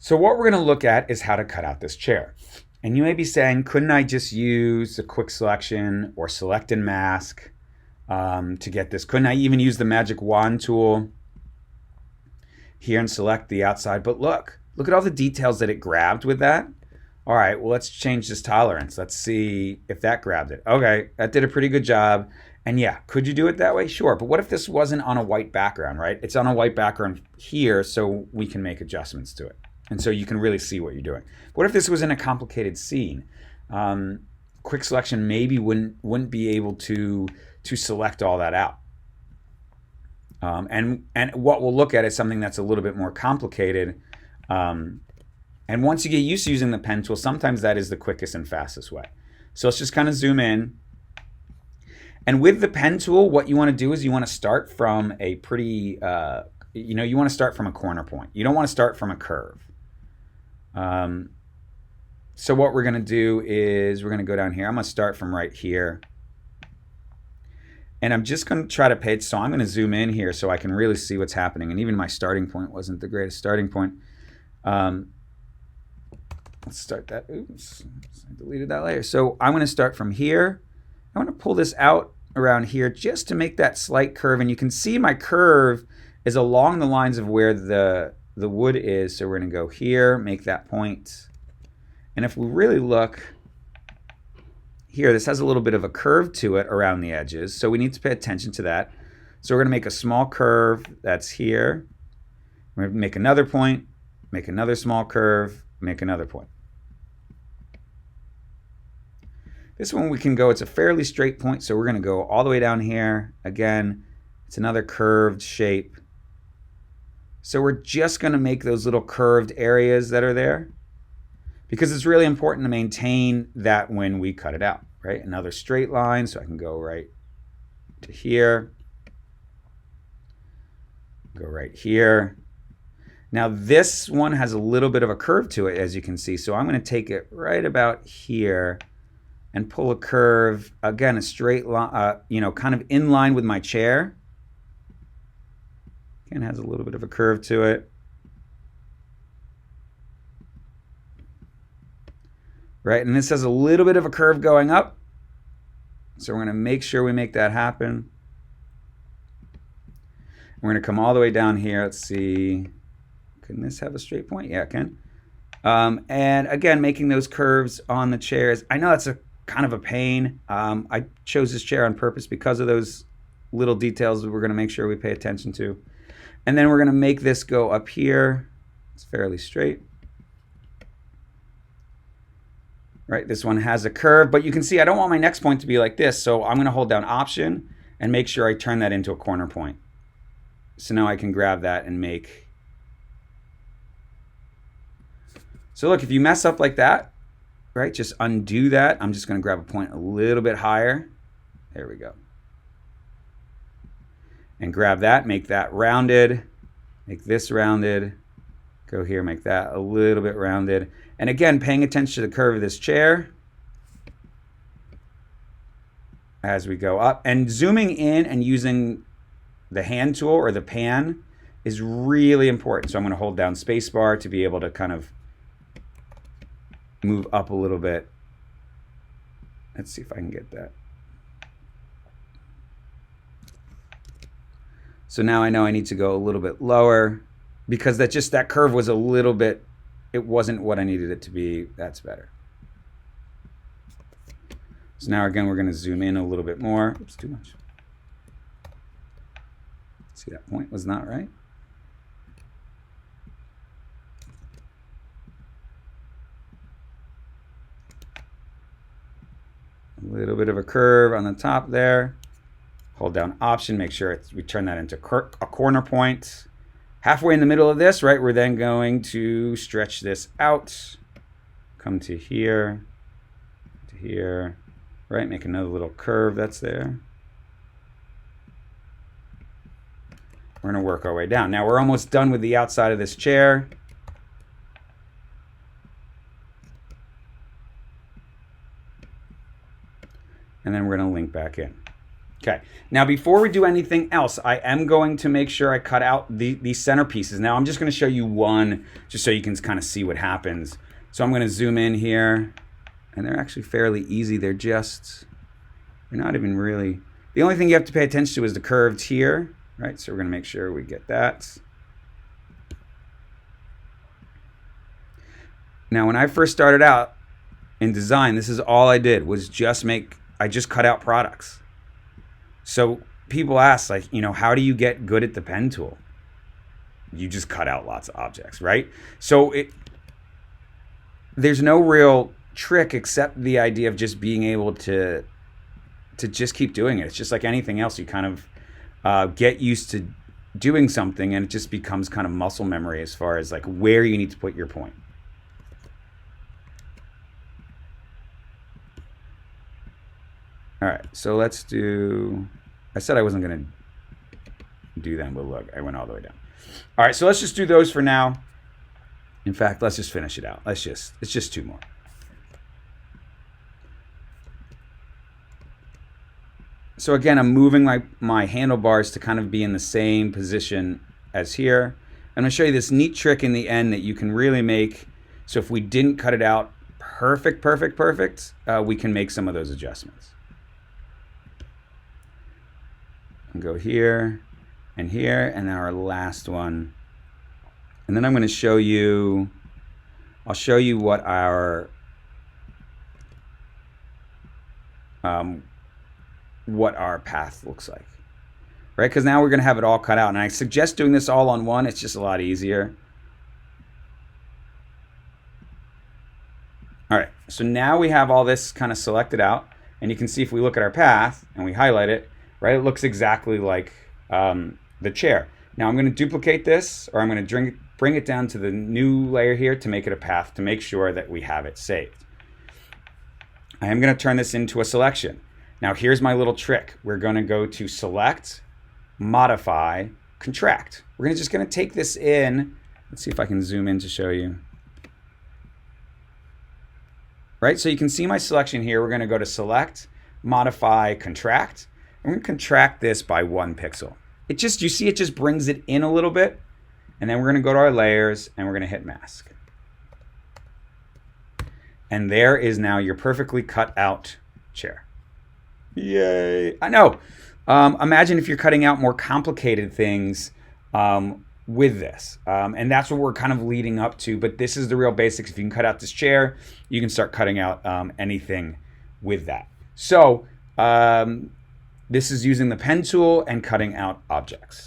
So what we're going to look at is how to cut out this chair. And you may be saying, couldn't I just use a quick selection or select and mask to get this? Couldn't I even use the magic wand tool here and select the outside? But look at all the details that it grabbed with that. All right, well, let's change this tolerance. Let's see if that grabbed it. Okay, that did a pretty good job. And yeah, could you do it that way? Sure, but what if this wasn't on a white background, right? It's on a white background here, so we can make adjustments to it. And so you can really see what you're doing. What if this was in a complicated scene? Quick selection maybe wouldn't be able to select all that out. And what we'll look at is something that's a little bit more complicated. And once you get used to using the pen tool, sometimes that is the quickest and fastest way. So let's just kind of zoom in. And with the pen tool, what you want to do is you want to start from a pretty, you want to start from a corner point. You don't want to start from a curve. So what we're going to do is we're going to go down here. I'm going to start from right here. And I'm just going to try to pay it. So I'm going to zoom in here so I can really see what's happening. And even my starting point wasn't the greatest starting point. Let's start that. Oops, I deleted that layer. So I'm going to start from here. I want to pull this out around here just to make that slight curve. And you can see my curve is along the lines of where the wood is. So we're going to go here, make that point. And if we really look here, this has a little bit of a curve to it around the edges. So we need to pay attention to that. So we're going to make a small curve that's here. We're going to make another point, make another small curve, make another point. This one we can go, it's a fairly straight point, so we're going to go all the way down here. Again, it's another curved shape. So we're just going to make those little curved areas that are there because it's really important to maintain that when we cut it out, right? Another straight line, so I can go right to here, go right here. Now this one has a little bit of a curve to it, as you can see, so I'm going to take it right about here and pull a curve, again, a straight line, kind of in line with my chair. Again, has a little bit of a curve to it. Right, and this has a little bit of a curve going up. So we're gonna make sure we make that happen. We're gonna come all the way down here. Let's see, can this have a straight point? Yeah, it can. And again, making those curves on the chairs. I know that's a kind of a pain. I chose this chair on purpose because of those little details that we're going to make sure we pay attention to. And then we're going to make this go up here. It's fairly straight. Right, this one has a curve, but you can see I don't want my next point to be like this, so I'm going to hold down Option and make sure I turn that into a corner point. So now I can grab that and make. So look, if you mess up like that, right, just undo that. I'm just going to grab a point a little bit higher. There we go. And grab that, make that rounded, make this rounded, go here, make that a little bit rounded. And again, paying attention to the curve of this chair as we go up. And zooming in and using the hand tool or the pan is really important. So I'm going to hold down spacebar to be able to kind of move up a little bit. Let's see if I can get that. So now I know I need to go a little bit lower because that curve was a little bit, it wasn't what I needed it to be. That's better. So now again, we're going to zoom in a little bit more. Oops, too much. See, that point was not right. A little bit of a curve on the top there. Hold down Option, make sure we turn that into a corner point. Halfway in the middle of this, right, we're then going to stretch this out. Come to here, right, make another little curve that's there. We're going to work our way down. Now we're almost done with the outside of this chair. And then we're going to link back in. Okay, now before we do anything else, I am going to make sure I cut out these center pieces. Now I'm just going to show you one just so you can kind of see what happens. So I'm going to zoom in here, and they're actually fairly easy. They're not even really, the only thing you have to pay attention to is the curves here, right? So we're going to make sure we get that. Now when I first started out in design, this is all I did was I just cut out products. So people ask, like, how do you get good at the pen tool? You just cut out lots of objects, right? So there's no real trick except the idea of just being able to just keep doing it. It's just like anything else. You kind of get used to doing something, and it just becomes kind of muscle memory as far as like where you need to put your point. All right, so let's do, I said I wasn't going to do them, but look, I went all the way down. All right, so let's just do those for now. In fact, let's just finish it out. It's just two more. So again, I'm moving my handlebars to kind of be in the same position as here. I'm going to show you this neat trick in the end that you can really make. So if we didn't cut it out perfect, we can make some of those adjustments. And go here, and then our last one. And then I'm going to show you, I'll show you what our path looks like, right? Because now we're going to have it all cut out. And I suggest doing this all on one. It's just a lot easier. All right, so now we have all this kind of selected out. And you can see if we look at our path and we highlight it, right, it looks exactly like the chair. Now I'm going to duplicate this, or I'm going to bring it down to the new layer here to make it a path to make sure that we have it saved. I am going to turn this into a selection. Now here's my little trick. We're going to go to Select, Modify, Contract. We're just going to take this in. Let's see if I can zoom in to show you. Right, so you can see my selection here. We're going to go to Select, Modify, Contract. I'm going to contract this by 1 pixel. You see it just brings it in a little bit. And then we're going to go to our layers and we're going to hit mask. And there is now your perfectly cut out chair. Yay. I know. Imagine if you're cutting out more complicated things with this. And that's what we're kind of leading up to. But this is the real basics. If you can cut out this chair, you can start cutting out anything with that. So, this is using the pen tool and cutting out objects.